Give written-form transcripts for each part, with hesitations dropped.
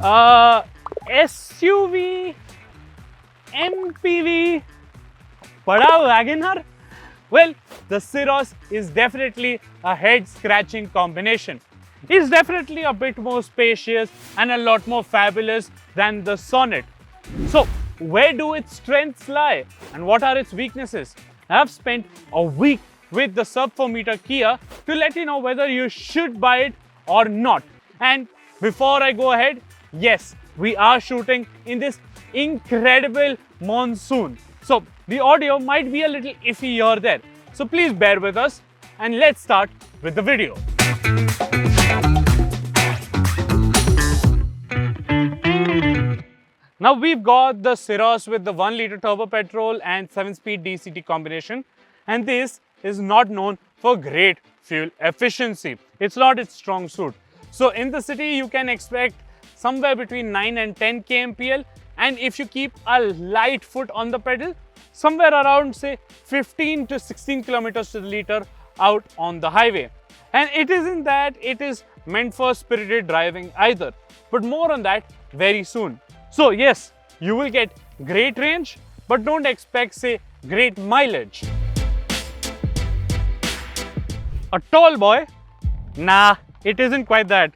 SUV, MPV, bada wagoner? Well, the Syros is definitely a head-scratching combination. It's definitely a bit more spacious and a lot more fabulous than the Sonet. So, where do its strengths lie and what are its weaknesses? I've spent a week with the sub-4-meter Kia to let you know whether you should buy it or not. And before I go ahead, yes, we are shooting in this incredible monsoon. So the audio might be a little iffy here or there. So please bear with us and let's start with the video. Now we've got the Syros with the 1-liter turbo petrol and 7-speed DCT combination, and this is not known for great fuel efficiency. It's not its strong suit. So in the city you can expect somewhere between 9 and 10 kmpl, and if you keep a light foot on the pedal, somewhere around say 15 to 16 kilometers to the liter out on the highway. And it isn't that it is meant for spirited driving either, but more on that very soon. So yes, you will get great range, but don't expect say great mileage. A tall boy? Nah, it isn't quite that.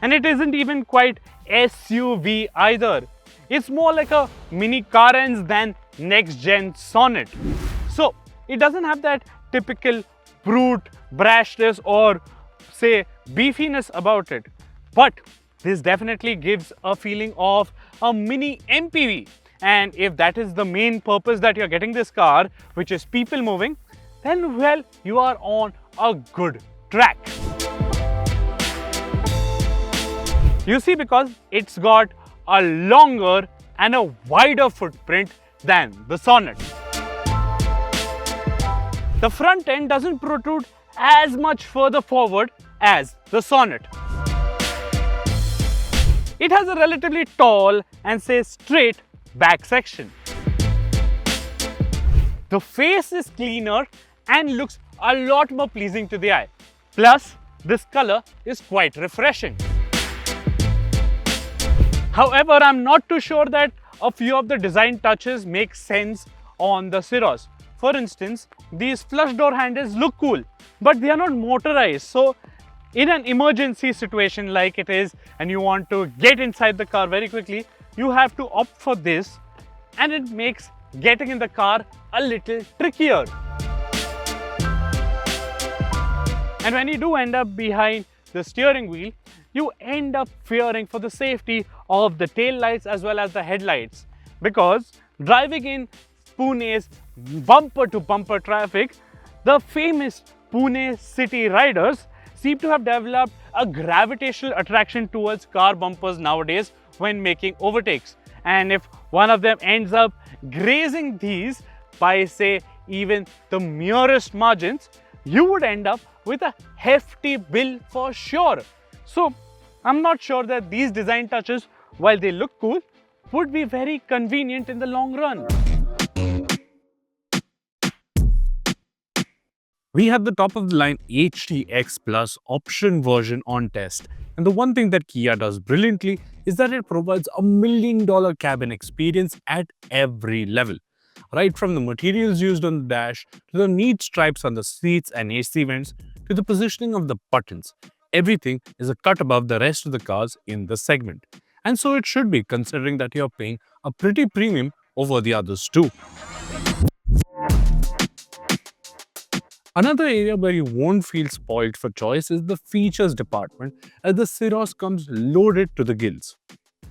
And it isn't even quite SUV either. It's more like a mini Carens than next-gen Sonet. So it doesn't have that typical brute brashness or say beefiness about it. But this definitely gives a feeling of a mini MPV. And if that is the main purpose that you're getting this car, which is people moving, then well, you are on a good track. You see, because it's got a longer and a wider footprint than the Sonet. The front end doesn't protrude as much further forward as the Sonet. It has a relatively tall and say straight back section. The face is cleaner and looks a lot more pleasing to the eye. Plus, this color is quite refreshing. However, I'm not too sure that a few of the design touches make sense on the Syros. For instance, these flush door handles look cool, but they are not motorized. So in an emergency situation like it is, and you want to get inside the car very quickly, you have to opt for this, and it makes getting in the car a little trickier. And when you do end up behind the steering wheel, you end up fearing for the safety of the tail lights as well as the headlights, because driving in Pune's bumper to bumper traffic, the famous Pune city riders seem to have developed a gravitational attraction towards car bumpers nowadays when making overtakes. And if one of them ends up grazing these by say even the merest margins, you would end up with a hefty bill for sure. So I'm not sure that these design touches, while they look cool, would be very convenient in the long run. We have the top of the line HTX Plus option version on test. And the one thing that Kia does brilliantly is that it provides a $1 million cabin experience at every level. Right from the materials used on the dash, to the neat stripes on the seats and AC vents, to the positioning of the buttons. Everything is a cut above the rest of the cars in the segment. And so it should be, considering that you're paying a pretty premium over the others too. Another area where you won't feel spoiled for choice is the features department, as the Syros comes loaded to the gills.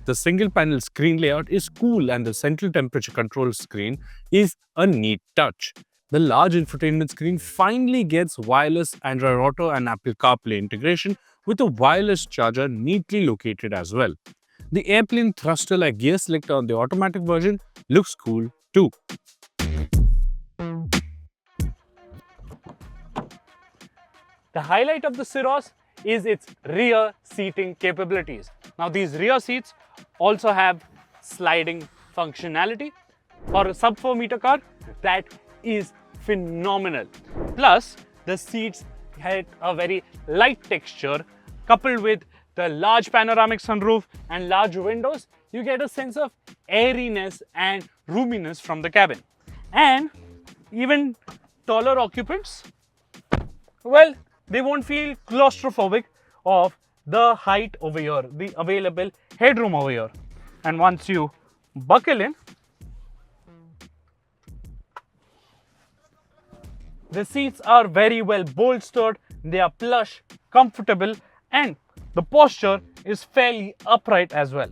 The single panel screen layout is cool, and the central temperature control screen is a neat touch. The large infotainment screen finally gets wireless Android Auto and Apple CarPlay integration, with a wireless charger neatly located as well. The airplane thruster-like gear selector on the automatic version looks cool too. The highlight of the Syros is its rear seating capabilities. Now these rear seats also have sliding functionality. For a sub 4 meter car, that is phenomenal. Plus, the seats had a very light texture coupled with the large panoramic sunroof and large windows, you get a sense of airiness and roominess from the cabin. And even taller occupants, well, they won't feel claustrophobic of the height over here, the available headroom over here. And once you buckle in, the seats are very well bolstered, they are plush, comfortable, and the posture is fairly upright as well.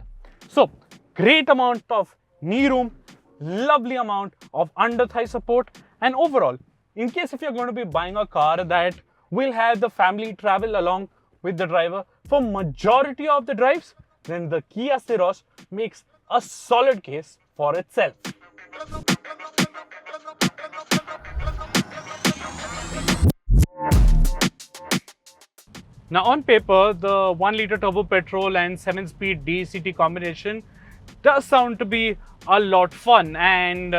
So, great amount of knee room, lovely amount of under thigh support, and overall, in case if you're going to be buying a car that will have the family travel along with the driver for majority of the drives, then the Kia Syros makes a solid case for itself. Now on paper, the 1-liter turbo petrol and 7-speed DCT combination does sound to be a lot fun, and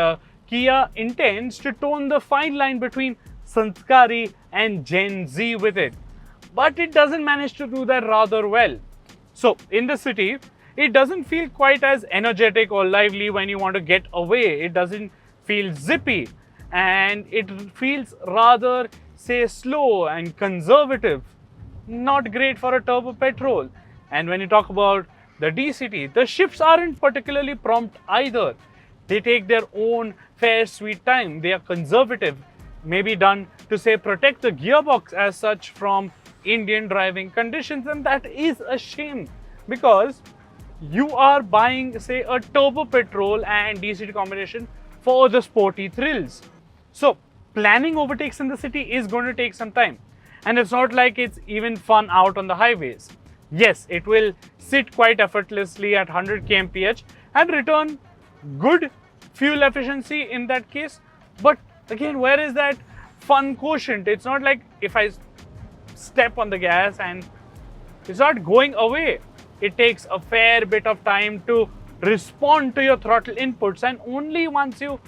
Kia intends to tone the fine line between Sanskari and Gen Z with it. But it doesn't manage to do that rather well. So in the city, it doesn't feel quite as energetic or lively when you want to get away. It doesn't feel zippy, and it feels rather, say, slow and conservative. Not great for a turbo petrol. And when you talk about the DCT, the shifts aren't particularly prompt either. They take their own fair sweet time. They are conservative, maybe done to, say, protect the gearbox as such from Indian driving conditions, and that is a shame because you are buying, say, a turbo petrol and DCT combination for the sporty thrills. So planning overtakes in the city is going to take some time, and it's not like it's even fun out on the highways. Yes, it will sit quite effortlessly at 100 kmph and return good fuel efficiency in that case, but again, where is that fun quotient? It's not like if I step on the gas and it's not going away. It takes a fair bit of time to respond to your throttle inputs, and only once you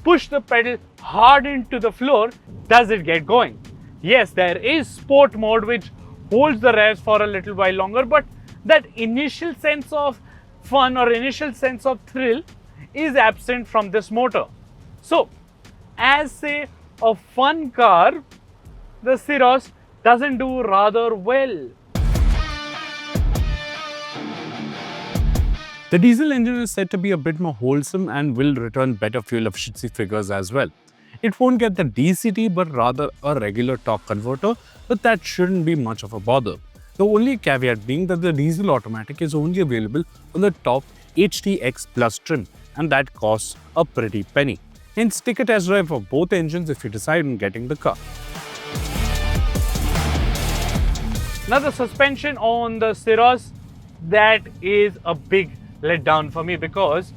push the pedal hard into the floor does it get going. Yes, there is sport mode which holds the revs for a little while longer, but that initial sense of fun or initial sense of thrill is absent from this motor. So, as, say, a fun car, the Syros doesn't do rather well. The diesel engine is said to be a bit more wholesome and will return better fuel efficiency figures as well. It won't get the DCT but rather a regular torque converter, but that shouldn't be much of a bother. The only caveat being that the diesel automatic is only available on the top HTX Plus trim, and that costs a pretty penny. Hence, take a test drive of both engines if you decide on getting the car. Now the suspension on the Syros, that is a big letdown for me, because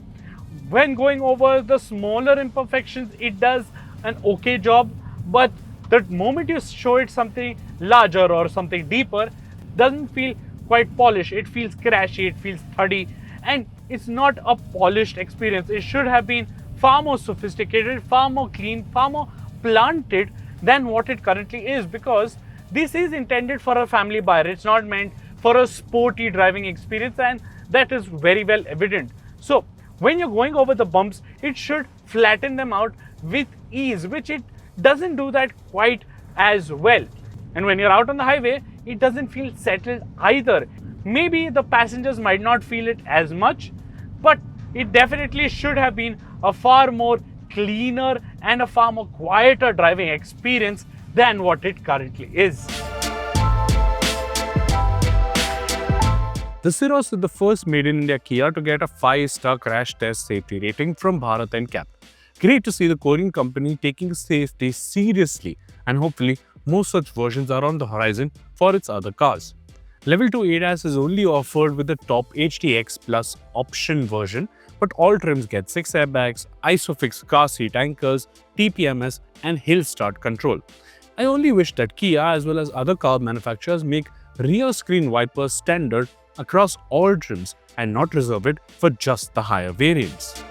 when going over the smaller imperfections, it does an okay job, but the moment you show it something larger or something deeper, doesn't feel quite polished. It feels crashy, it feels thuddy, and it's not a polished experience. It should have been far more sophisticated, far more clean, far more planted than what it currently is, because this is intended for a family buyer. It's not meant for a sporty driving experience, and that is very well evident. So when you're going over the bumps, it should flatten them out with ease, which it doesn't do that quite as well. And when you're out on the highway, it doesn't feel settled either. Maybe the passengers might not feel it as much, but it definitely should have been a far more cleaner and a far more quieter driving experience than what it currently is. The Syros is the first made in India Kia to get a 5-star crash test safety rating from Bharat NCAP. Great to see the Korean company taking safety seriously, and hopefully more such versions are on the horizon for its other cars. Level 2 ADAS is only offered with the top HTX Plus option version, but all trims get 6 airbags, ISOFIX car seat anchors, TPMS and hill start control. I only wish that Kia as well as other car manufacturers make rear screen wipers standard across all trims and not reserve it for just the higher variants.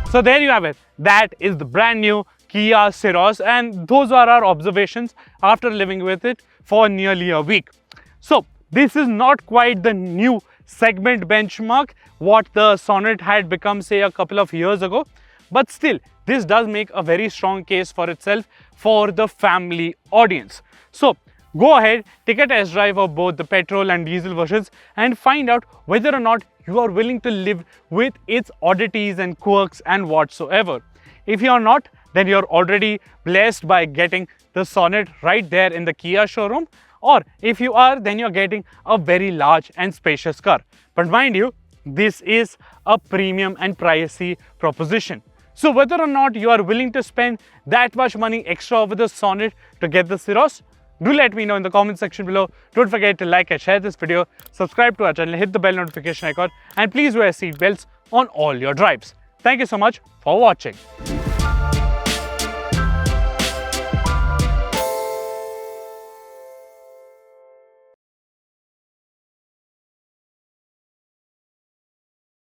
So there you have it. That is the brand new Kia Syros, and those are our observations after living with it for nearly a week. So this is not quite the new segment benchmark what the Sonet had become, say, a couple of years ago, but still this does make a very strong case for itself for the family audience. So go ahead, take a test drive of both the petrol and diesel versions and find out whether or not you are willing to live with its oddities and quirks and whatsoever. If you are not, then you are already blessed by getting the Sonet right there in the Kia showroom, or if you are, then you're getting a very large and spacious car. But mind you, this is a premium and pricey proposition. So whether or not you are willing to spend that much money extra over the Sonet to get the Syros, do let me know in the comment section below. Don't forget to like and share this video, subscribe to our channel, hit the bell notification icon, and please wear seat belts on all your drives. Thank you so much for watching.